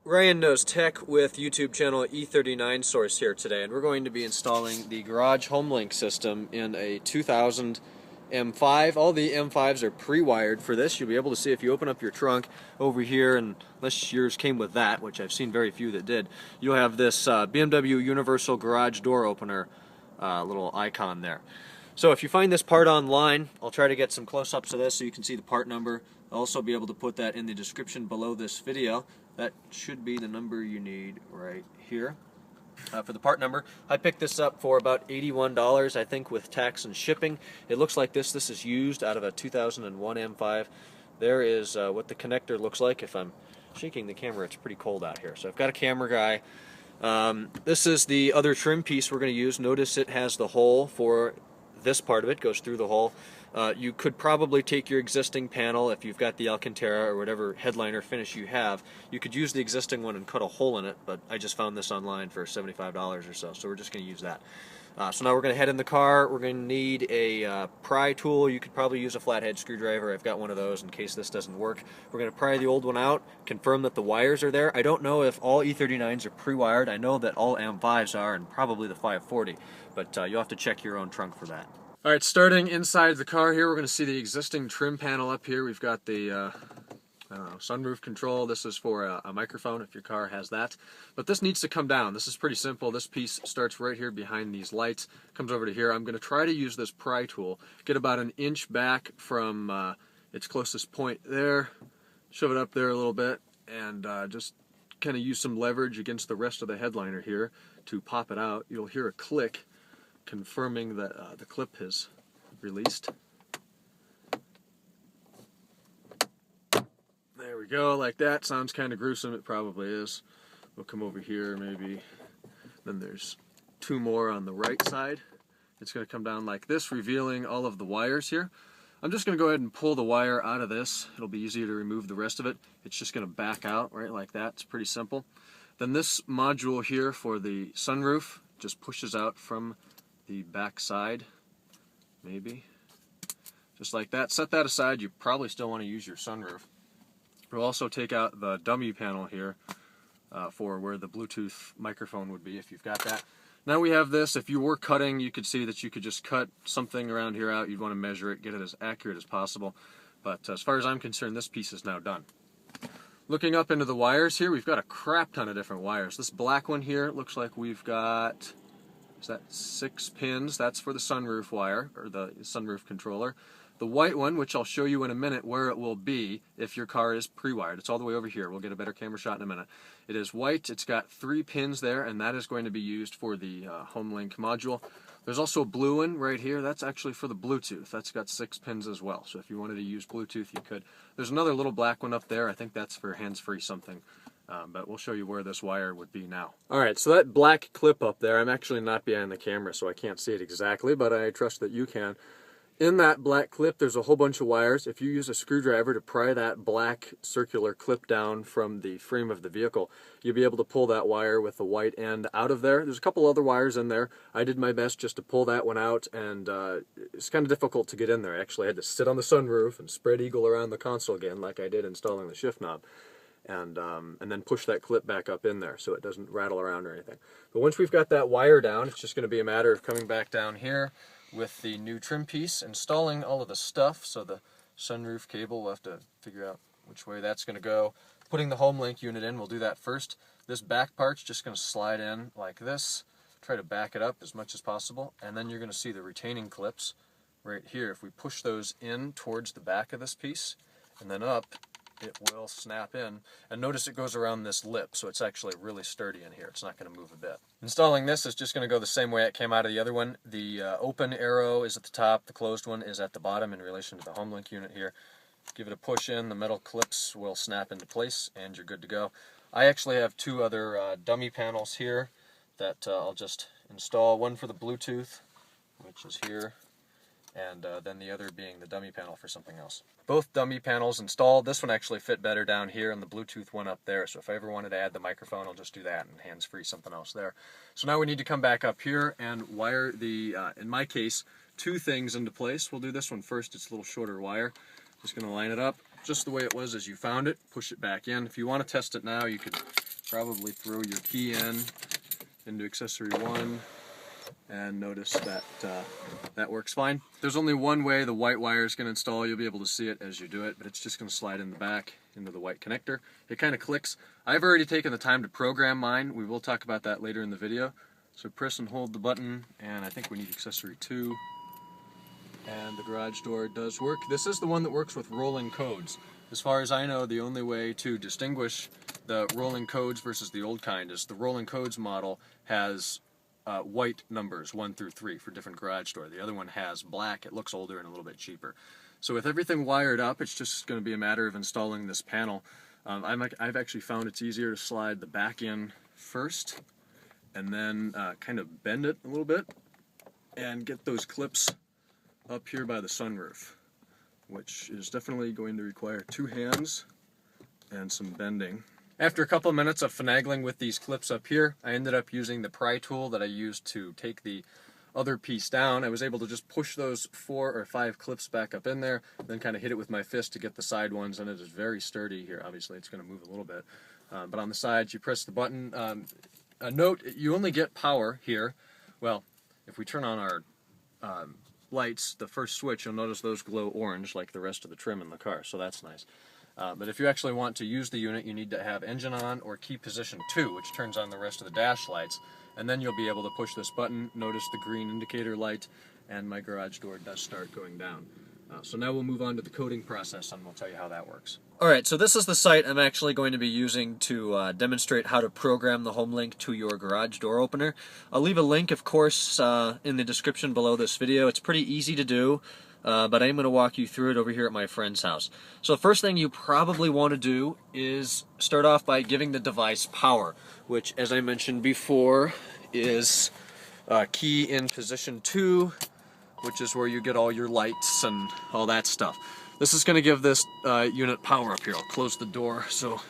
Ryan Knows Tech with YouTube channel E39 source here today, and we're going to be installing the garage HomeLink system in a 2000 M5. All the M5s are pre-wired for this. You'll be able to see if you open up your trunk over here, and unless yours came with that, which I've seen very few that did, you'll have this BMW Universal Garage Door Opener little icon there. So if you find this part online, I'll try to get some close-ups of this so you can see the part number. I'll also be able to put that in the description below this video. That should be the number you need right here. For the part number, I picked this up for about $81, I think, with tax and shipping. It looks like this. This is used out of a 2001 M5. There is what the connector looks like. If I'm shaking the camera, it's pretty cold out here. So I've got a camera guy. This is the other trim piece we're going to use. Notice it has the hole for this part of it, goes through the hole. You could probably take your existing panel, if you've got the Alcantara or whatever headliner finish you have, you could use the existing one and cut a hole in it, but I just found this online for $75 or so, so we're just going to use that. So now we're going to head in the car. We're going to need a pry tool. You could probably use a flathead screwdriver. I've got one of those in case this doesn't work. We're going to pry the old one out, confirm that the wires are there. I don't know if all E39s are pre-wired. I know that all M5s are, and probably the 540, but you'll have to check your own trunk for that. Alright, starting inside the car here, we're going to see the existing trim panel up here. We've got the sunroof control. This is for a microphone if your car has that. But this needs to come down. This is pretty simple. This piece starts right here behind these lights, comes over to here. I'm going to try to use this pry tool, get about an inch back from its closest point there, shove it up there a little bit, and just kind of use some leverage against the rest of the headliner here to pop it out. You'll hear a click, confirming that the clip has released. There we go, like that. Sounds kind of gruesome. It probably is. We'll come over here maybe. Then there's two more on the right side. It's going to come down like this, revealing all of the wires here. I'm just going to go ahead and pull the wire out of this. It'll be easier to remove the rest of it. It's just going to back out right like that. It's pretty simple. Then this module here for the sunroof just pushes out from the back side, maybe, just like that. Set that aside. You probably still want to use your sunroof. We'll also take out the dummy panel here for where the Bluetooth microphone would be if you've got that. Now we have this. If you were cutting, you could see that you could just cut something around here out. You'd want to measure it, get it as accurate as possible. But as far as I'm concerned, this piece is now done. Looking up into the wires here, we've got a crap ton of different wires. This black one here looks like we've got, is that 6 pins? That's for the sunroof wire, or the sunroof controller. The white one, which I'll show you in a minute where it will be if your car is pre-wired. It's all the way over here. We'll get a better camera shot in a minute. It is white. It's got 3 pins there, and that is going to be used for the HomeLink module. There's also a blue one right here. That's actually for the Bluetooth. That's got 6 pins as well. So if you wanted to use Bluetooth, you could. There's another little black one up there. I think that's for hands-free something. But we'll show you where this wire would be now. Alright, so that black clip up there, I'm actually not behind the camera, so I can't see it exactly, but I trust that you can. In that black clip, there's a whole bunch of wires. If you use a screwdriver to pry that black circular clip down from the frame of the vehicle, you'll be able to pull that wire with the white end out of there. There's a couple other wires in there. I did my best just to pull that one out, and it's kind of difficult to get in there. I actually had to sit on the sunroof and spread eagle around the console again, like I did installing the shift knob. And then push that clip back up in there so it doesn't rattle around or anything. But once we've got that wire down, it's just going to be a matter of coming back down here with the new trim piece, installing all of the stuff. So the sunroof cable, we'll have to figure out which way that's going to go. Putting the HomeLink unit in, we'll do that first. This back part's just going to slide in like this. Try to back it up as much as possible, and then you're going to see the retaining clips right here. If we push those in towards the back of this piece and then up, it will snap in, and notice it goes around this lip, so it's actually really sturdy in here. It's not going to move a bit. Installing this is just going to go the same way it came out of the other one. The open arrow is at the top, the closed one is at the bottom in relation to the HomeLink unit here. Give it a push in, the metal clips will snap into place, and you're good to go. I actually have 2 other dummy panels here that I'll just install. One for the Bluetooth, which is here, and then the other being the dummy panel for something else. Both dummy panels installed. This one actually fit better down here, and the Bluetooth one up there, so if I ever wanted to add the microphone, I'll just do that, and hands-free something else there. So now we need to come back up here and wire the, in my case, 2 things into place. We'll do this one first. It's a little shorter wire. Just going to line it up just the way it was as you found it, push it back in. If you want to test it now, you could probably throw your key into accessory 1, and notice that that works fine. There's only one way the white wire is going to install. You'll be able to see it as you do it, but it's just going to slide in the back into the white connector. It kind of clicks. I've already taken the time to program mine. We will talk about that later in the video. So press and hold the button, and I think we need accessory 2. And the garage door does work. This is the one that works with rolling codes. As far as I know, the only way to distinguish the rolling codes versus the old kind is the rolling codes model has white numbers 1 through 3 for different garage door. The other one has black. It looks older and a little bit cheaper. So with everything wired up, it's just going to be a matter of installing this panel. I've actually found it's easier to slide the back in first and then kind of bend it a little bit and get those clips up here by the sunroof, which is definitely going to require 2 hands and some bending. After a couple of minutes of finagling with these clips up here, I ended up using the pry tool that I used to take the other piece down. I was able to just push those 4 or 5 clips back up in there, then kind of hit it with my fist to get the side ones, and it is very sturdy here. Obviously it's going to move a little bit, but on the sides you press the button. A note, you only get power here. Well, if we turn on our lights, the first switch, you'll notice those glow orange like the rest of the trim in the car, so that's nice. But if you actually want to use the unit, you need to have engine on or key position 2, which turns on the rest of the dash lights, and then you'll be able to push this button. Notice the green indicator light, and my garage door does start going down. So now we'll move on to the coding process, and we'll tell you how that works. Alright, so this is the site I'm actually going to be using to demonstrate how to program the HomeLink to your garage door opener. I'll leave a link, of course, in the description below this video. It's pretty easy to do, but I'm going to walk you through it over here at my friend's house. So the first thing you probably want to do is start off by giving the device power, which, as I mentioned before, is key in position 2, which is where you get all your lights and all that stuff. This is going to give this unit power up here. I'll close the door so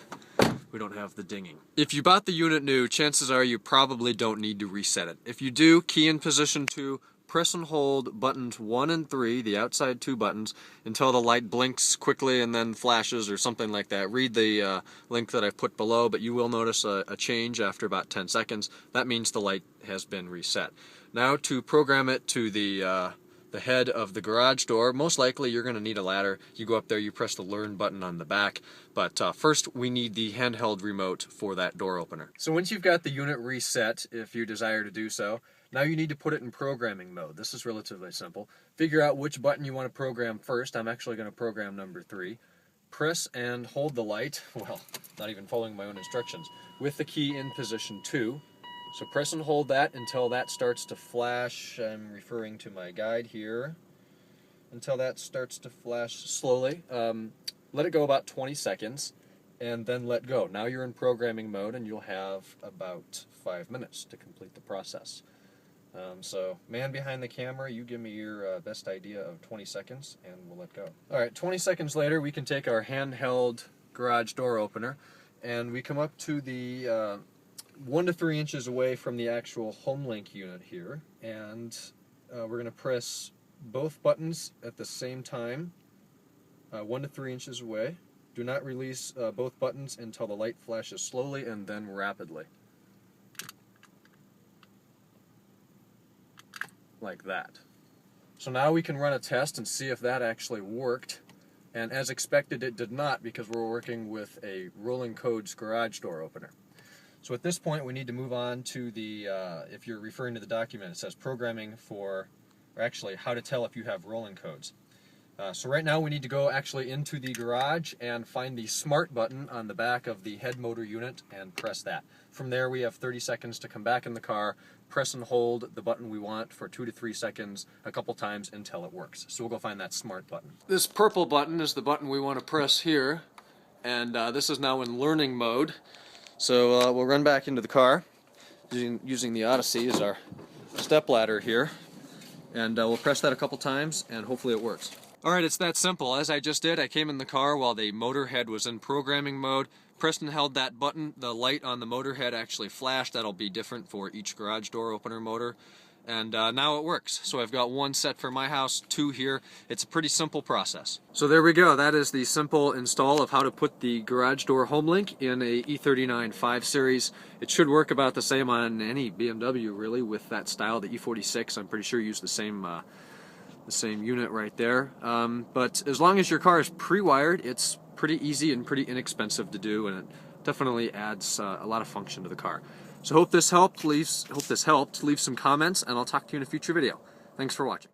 we don't have the dinging. If you bought the unit new, chances are you probably don't need to reset it. If you do, key in position 2, press and hold buttons 1 and 3, the outside 2 buttons, until the light blinks quickly and then flashes or something like that. Read the link that I've put below, but you will notice a change after about 10 seconds. That means the light has been reset. Now to program it to the head of the garage door, most likely you're going to need a ladder. You go up there, you press the learn button on the back, but first we need the handheld remote for that door opener. So once you've got the unit reset, if you desire to do so, now you need to put it in programming mode. This is relatively simple. Figure out which button you want to program first. I'm actually going to program number 3. Press and hold the light, well, not even following my own instructions, with the key in position 2. So press and hold that until that starts to flash. I'm referring to my guide here. Until that starts to flash slowly. Let it go about 20 seconds and then let go. Now you're in programming mode and you'll have about 5 minutes to complete the process. So man behind the camera, you give me your best idea of 20 seconds and we'll let go. Alright, 20 seconds later we can take our handheld garage door opener and we come up to the 1 to 3 inches away from the actual HomeLink unit here, and we're going to press both buttons at the same time, 1 to 3 inches away. Do not release both buttons until the light flashes slowly and then rapidly. Like that. So now we can run a test and see if that actually worked, and as expected it did not, because we're working with a rolling codes garage door opener. So at this point we need to move on to the, if you're referring to the document, it says programming for, or actually how to tell if you have rolling codes. So right now we need to go actually into the garage and find the smart button on the back of the head motor unit and press that. From there we have 30 seconds to come back in the car, press and hold the button we want for 2 to 3 seconds a couple times until it works. So we'll go find that smart button. This purple button is the button we want to press here, and this is now in learning mode. So we'll run back into the car using the Odyssey as our stepladder here, and we'll press that a couple times and hopefully it works. Alright, it's that simple. As I just did, I came in the car while the motor head was in programming mode, pressed and held that button, the light on the motor head actually flashed. That'll be different for each garage door opener motor. And now it works. So I've got one set for my house, two here. It's a pretty simple process. So there we go. That is the simple install of how to put the garage door HomeLink in a E39 5 Series. It should work about the same on any BMW really with that style. The E46, I'm pretty sure, used the same unit right there. But as long as your car is pre-wired, it's pretty easy and pretty inexpensive to do, and it definitely adds a lot of function to the car. So hope this helped. Leave some comments, and I'll talk to you in a future video. Thanks for watching.